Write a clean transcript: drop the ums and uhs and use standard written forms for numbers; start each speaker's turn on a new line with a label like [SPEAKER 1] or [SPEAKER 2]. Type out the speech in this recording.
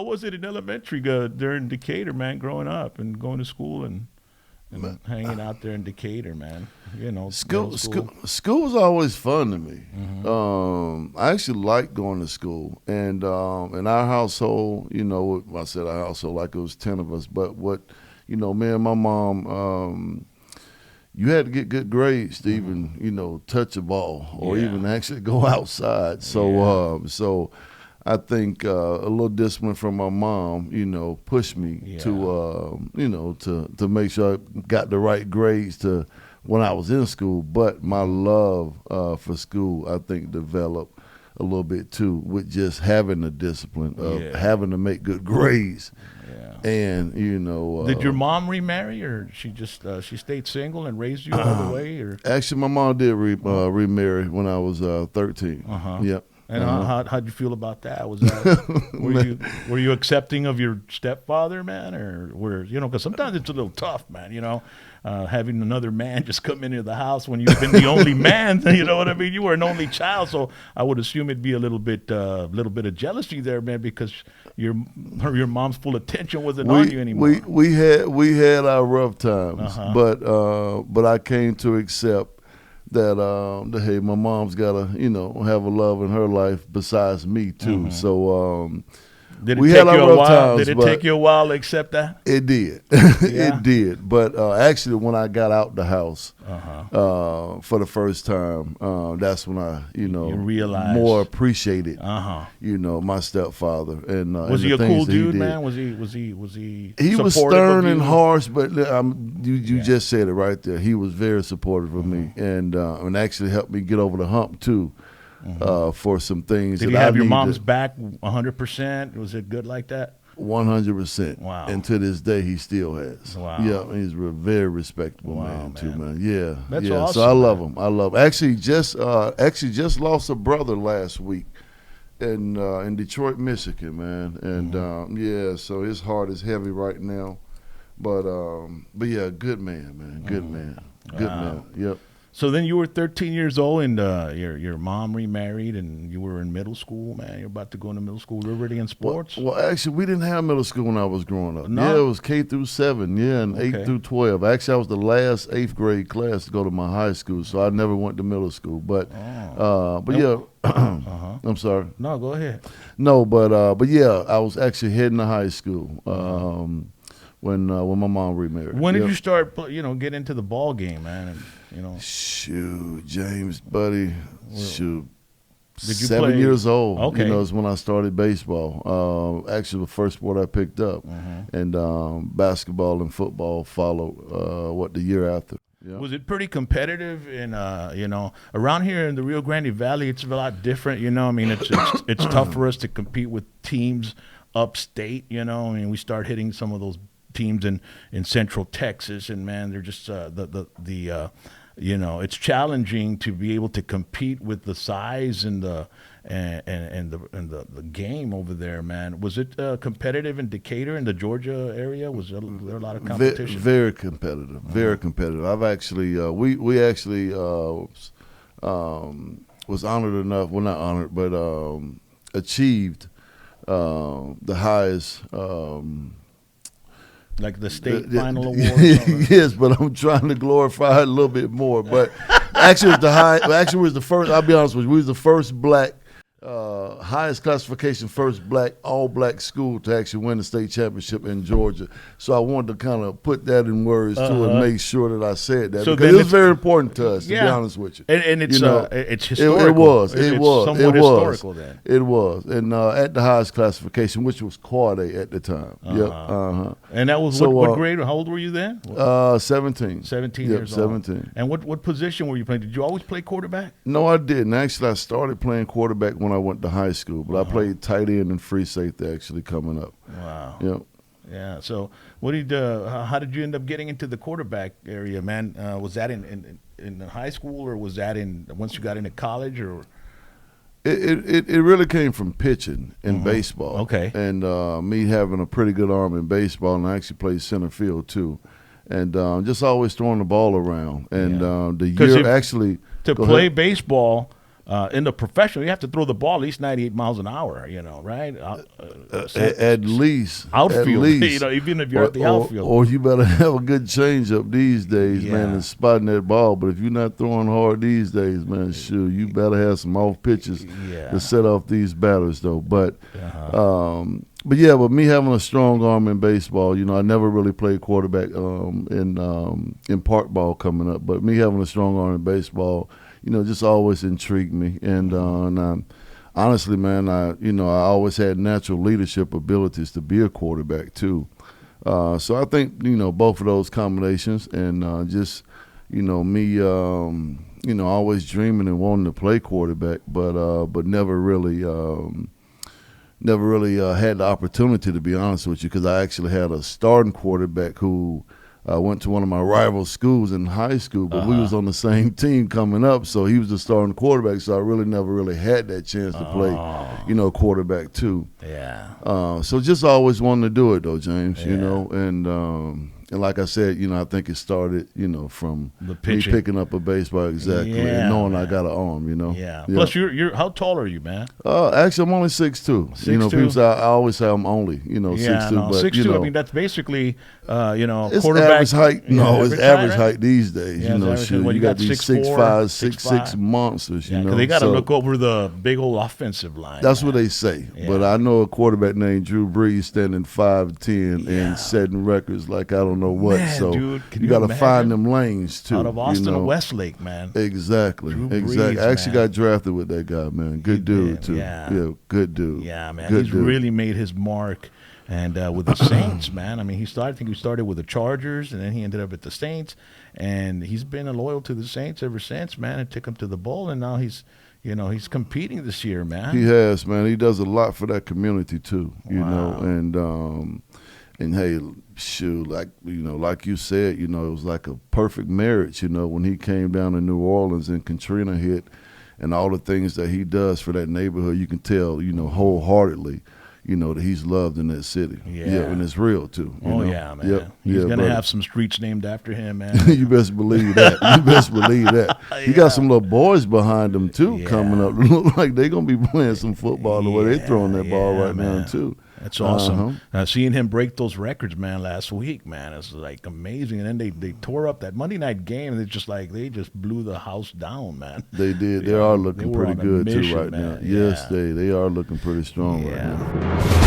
[SPEAKER 1] how was it in elementary during Decatur, man, growing up and going to school and hanging out there in Decatur, man? You know,
[SPEAKER 2] school was always fun to me. I actually liked going to school, and in our household, you know, I said our household like it was 10 of us, but me and my mom, you had to get good grades to even, you know, touch a ball or even actually go outside. So I think a little discipline from my mom, you know, pushed me to, you know, to make sure I got the right grades to when I was in school. But my love for school, I think, developed a little bit too with just having the discipline of having to make good grades. And you know,
[SPEAKER 1] did your mom remarry, or she just she stayed single and raised you all the way? Or
[SPEAKER 2] actually, my mom did remarry when I was 13. Yep.
[SPEAKER 1] And how'd you feel about that? Was that were you accepting of your stepfather, man, or because sometimes it's a little tough, man. You know, having another man just come into the house when you've been the only man. You know what I mean? You were an only child, so I would assume it'd be a little bit of jealousy there, man, because your mom's full attention wasn't on you anymore.
[SPEAKER 2] We had our rough times, but I came to accept that hey, my mom's gotta have a love in her life besides me too. So we had our rough times.
[SPEAKER 1] Did it take you a while to accept that?
[SPEAKER 2] It did. It did. But actually, when I got out the house for the first time, that's when I you realized more appreciated my stepfather. And
[SPEAKER 1] was he a cool dude, man? Was he
[SPEAKER 2] he was stern and harsh, but you just said it right there. He was very supportive of me and actually helped me get over the hump too. For some things.
[SPEAKER 1] Did he have your mom's back 100%? Was it good like that?
[SPEAKER 2] 100%.
[SPEAKER 1] Wow.
[SPEAKER 2] And to this day, he still has.
[SPEAKER 1] Wow.
[SPEAKER 2] Yeah, he's a very respectable man too, man. Yeah.
[SPEAKER 1] That's awesome.
[SPEAKER 2] So I love him. Actually, just lost a brother last week in Detroit, Michigan, man. And so his heart is heavy right now. But yeah, good man, man. Good man. Good man. Yep.
[SPEAKER 1] So then you were 13 years old, and your mom remarried, and you were in middle school, man. You're about to go into middle school. You were already in sports?
[SPEAKER 2] Well, actually, we didn't have middle school when I was growing up.
[SPEAKER 1] No?
[SPEAKER 2] Yeah, it was K through 7, and 8 through 12. Actually, I was the last 8th grade class to go to my high school, so I never went to middle school. But I'm sorry.
[SPEAKER 1] No, go ahead.
[SPEAKER 2] No, but yeah, I was actually heading to high school when my mom remarried.
[SPEAKER 1] When did you start, get into the ball game, man?
[SPEAKER 2] Shoot, James, buddy. Shoot.
[SPEAKER 1] Did you
[SPEAKER 2] 7 years old.
[SPEAKER 1] Okay.
[SPEAKER 2] Is when I started baseball. Actually, the first sport I picked up. And basketball and football followed, the year after. Yeah.
[SPEAKER 1] Was it pretty competitive in, around here in the Rio Grande Valley, it's a lot different, I mean, it's tough for us to compete with teams upstate, I mean, we start hitting some of those teams in Central Texas, and man, they're just it's challenging to be able to compete with the size and the game over there, man. Was it competitive in Decatur, in the Georgia area? Was there a lot of competition?
[SPEAKER 2] Very competitive. Very competitive. I've actually we actually was honored enough. Well, not honored, but achieved the highest.
[SPEAKER 1] Like the state final award?
[SPEAKER 2] Yes, but I'm trying to glorify it a little bit more. But actually, it was the first. I'll be honest with you. We was the first black, highest classification, first black, all-black school to actually win the state championship in Georgia. So I wanted to kind of put that in words too and make sure that I said that, because it was very important to us. To be honest with you,
[SPEAKER 1] and it's it's historical.
[SPEAKER 2] It was. It was.
[SPEAKER 1] Somewhat historical then.
[SPEAKER 2] It was, and at the highest classification, which was Quad A at the time.
[SPEAKER 1] And that was what grade? How old were you then?
[SPEAKER 2] 17.
[SPEAKER 1] 17 years old.
[SPEAKER 2] 17.
[SPEAKER 1] And what position were you playing? Did you always play quarterback?
[SPEAKER 2] No, I didn't. Actually, I started playing quarterback when I went to high school, but I played tight end and free safety actually coming up.
[SPEAKER 1] Wow.
[SPEAKER 2] Yep.
[SPEAKER 1] Yeah. So, how did you end up getting into the quarterback area, man? Was that in high school, or was that once you got into college, or?
[SPEAKER 2] It really came from pitching in baseball.
[SPEAKER 1] Okay.
[SPEAKER 2] And me having a pretty good arm in baseball, and I actually played center field too, and just always throwing the ball around. And the year actually
[SPEAKER 1] to play baseball. in the professional, you have to throw the ball at least 98 miles an hour, right?
[SPEAKER 2] At least.
[SPEAKER 1] Outfield,
[SPEAKER 2] at least.
[SPEAKER 1] Even if you're at the outfield.
[SPEAKER 2] Or you better have a good changeup these days, man,
[SPEAKER 1] Yeah.
[SPEAKER 2] and spotting that ball. But if you're not throwing hard these days, man, sure, you better have some off pitches to set off these batters, though. But but me having a strong arm in baseball, I never really played quarterback in park ball coming up. But me having a strong arm in baseball, just always intrigued me. And honestly, man, I always had natural leadership abilities to be a quarterback too. So I think, both of those combinations and just, me, always dreaming and wanting to play quarterback, but never really had the opportunity, to be honest with you, because I actually had a starting quarterback who went to one of my rival schools in high school, but we was on the same team coming up, so he was the starting quarterback, so I never really had that chance to play, quarterback too.
[SPEAKER 1] Yeah.
[SPEAKER 2] So just always wanted to do it, though, James,
[SPEAKER 1] Yeah.
[SPEAKER 2] And like I said, I think it started, from
[SPEAKER 1] The
[SPEAKER 2] me
[SPEAKER 1] pitching.
[SPEAKER 2] picking up a baseball, exactly,
[SPEAKER 1] Yeah,
[SPEAKER 2] and knowing
[SPEAKER 1] man.
[SPEAKER 2] I got an arm,
[SPEAKER 1] Yeah. Plus, you're how tall are you, man?
[SPEAKER 2] Actually, I'm only 6'2".
[SPEAKER 1] 6'2"?
[SPEAKER 2] People say I always say I'm only, 6'2",
[SPEAKER 1] no,
[SPEAKER 2] but
[SPEAKER 1] 6'2". I mean, that's basically,
[SPEAKER 2] it's
[SPEAKER 1] quarterback
[SPEAKER 2] average height. No, it's average
[SPEAKER 1] right?
[SPEAKER 2] height these days.
[SPEAKER 1] Yeah, it's average height.
[SPEAKER 2] Shoot,
[SPEAKER 1] Well,
[SPEAKER 2] you
[SPEAKER 1] you
[SPEAKER 2] got
[SPEAKER 1] got
[SPEAKER 2] these
[SPEAKER 1] 6'4",
[SPEAKER 2] 6'5", 6'6"
[SPEAKER 1] 6'5".
[SPEAKER 2] monsters.
[SPEAKER 1] Yeah, 'cause they got to
[SPEAKER 2] So
[SPEAKER 1] look over the big old offensive line.
[SPEAKER 2] that's
[SPEAKER 1] man.
[SPEAKER 2] what they say.
[SPEAKER 1] Yeah.
[SPEAKER 2] But I know a quarterback named Drew Brees standing 5'10" and setting records like I don't know what.
[SPEAKER 1] Man,
[SPEAKER 2] so
[SPEAKER 1] dude, can
[SPEAKER 2] you
[SPEAKER 1] you
[SPEAKER 2] got to
[SPEAKER 1] imagine?
[SPEAKER 2] find them lanes too.
[SPEAKER 1] Out of Austin to Westlake, man.
[SPEAKER 2] Exactly.
[SPEAKER 1] Drew
[SPEAKER 2] Exactly.
[SPEAKER 1] Brees,
[SPEAKER 2] I actually
[SPEAKER 1] man.
[SPEAKER 2] got drafted with that guy, man. Good dude
[SPEAKER 1] did,
[SPEAKER 2] too.
[SPEAKER 1] yeah.
[SPEAKER 2] Good dude.
[SPEAKER 1] Yeah, man.
[SPEAKER 2] Good
[SPEAKER 1] He's
[SPEAKER 2] dude.
[SPEAKER 1] really made his mark. And with the Saints, man. I mean, I think he started with the Chargers, and then he ended up at the Saints. And he's been loyal to the Saints ever since, man. And took him to the bowl, and now he's competing this year, man.
[SPEAKER 2] He has, man. He does a lot for that community too,
[SPEAKER 1] Wow.
[SPEAKER 2] And hey, shoot, like you said, it was like a perfect marriage, when he came down to New Orleans and Katrina hit, and all the things that he does for that neighborhood, you can tell, wholeheartedly, that he's loved in that city.
[SPEAKER 1] Yeah.
[SPEAKER 2] And it's real too.
[SPEAKER 1] Yeah, man.
[SPEAKER 2] Yep.
[SPEAKER 1] He's gonna
[SPEAKER 2] brother.
[SPEAKER 1] have some streets named after him, man.
[SPEAKER 2] You best believe that. You best believe that. He got some little boys behind him too
[SPEAKER 1] Yeah.
[SPEAKER 2] coming up. Look like they're gonna be playing some football the way they're throwing that ball right now
[SPEAKER 1] man.
[SPEAKER 2] too.
[SPEAKER 1] That's awesome. Seeing him break those records, man, last week, man, it's like amazing. And then they tore up that Monday night game. And they just blew the house down, man.
[SPEAKER 2] They did. They are looking
[SPEAKER 1] were
[SPEAKER 2] pretty
[SPEAKER 1] on a
[SPEAKER 2] good too
[SPEAKER 1] mission,
[SPEAKER 2] right now.
[SPEAKER 1] man.
[SPEAKER 2] Yes,
[SPEAKER 1] Yeah.
[SPEAKER 2] they are looking pretty strong right
[SPEAKER 1] Yeah.
[SPEAKER 2] now.